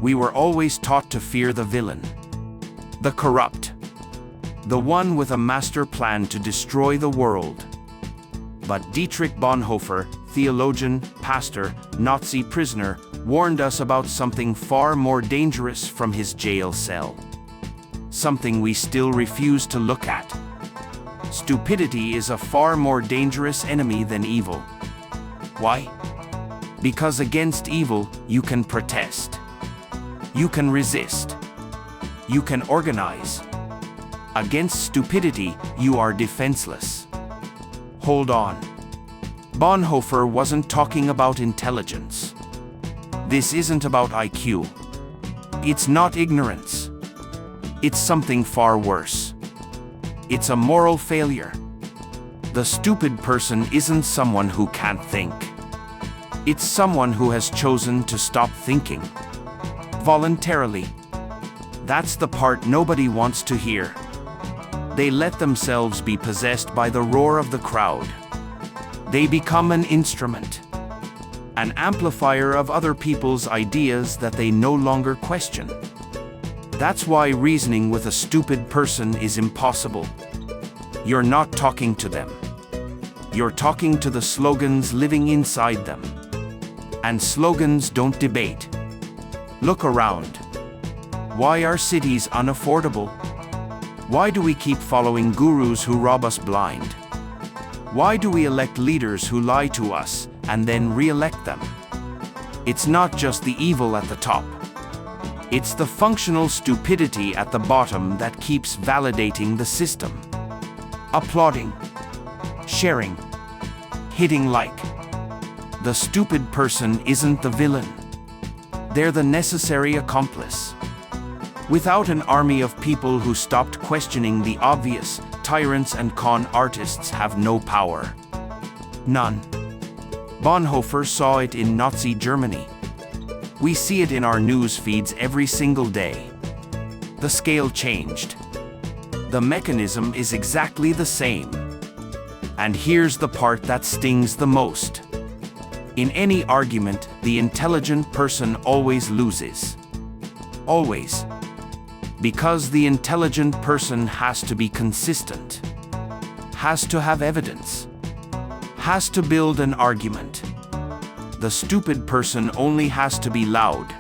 We were always taught to fear the villain, the corrupt, the one with a master plan to destroy the world. But Dietrich Bonhoeffer, theologian, pastor, Nazi prisoner, warned us about something far more dangerous from his jail cell. Something we still refuse to look at. Stupidity is a far more dangerous enemy than evil. Why? Because against evil, you can protest. You can resist. You can organize. Against stupidity, you are defenseless. Hold on. Bonhoeffer wasn't talking about intelligence. This isn't about IQ. It's not ignorance. It's something far worse. It's a moral failure. The stupid person isn't someone who can't think. It's someone who has chosen to stop thinking. Voluntarily. That's the part nobody wants to hear. They let themselves be possessed by the roar of the crowd. They become an instrument, an amplifier of other people's ideas that they no longer question. That's why reasoning with a stupid person is impossible. You're not talking to them. You're talking to the slogans living inside them. And slogans don't debate. Look around. Why are cities unaffordable? Why do we keep following gurus who rob us blind? Why do we elect leaders who lie to us and then re-elect them? It's not just the evil at the top. It's the functional stupidity at the bottom that keeps validating the system. Applauding, sharing, hitting like. The stupid person isn't the villain. They're the necessary accomplice. Without an army of people who stopped questioning the obvious, tyrants and con artists have no power. None. Bonhoeffer saw it in Nazi Germany. We see it in our news feeds every single day. The scale changed. The mechanism is exactly the same. And here's the part that stings the most. In any argument, the intelligent person always loses. Always. Because the intelligent person has to be consistent, has to have evidence, has to build an argument. The stupid person only has to be loud.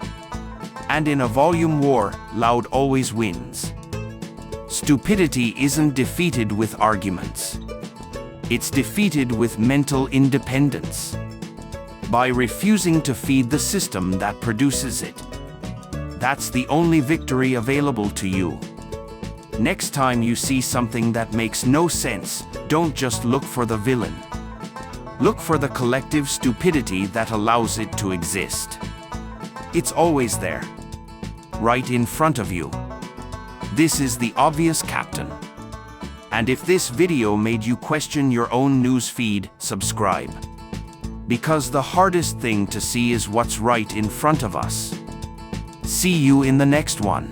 And in a volume war, loud always wins. Stupidity isn't defeated with arguments. It's defeated with mental independence. By refusing to feed the system that produces it. That's the only victory available to you. Next time you see something that makes no sense, don't just look for the villain. Look for the collective stupidity that allows it to exist. It's always there. Right in front of you. This is the obvious captain. And if this video made you question your own news feed, subscribe. Because the hardest thing to see is what's right in front of us. See you in the next one.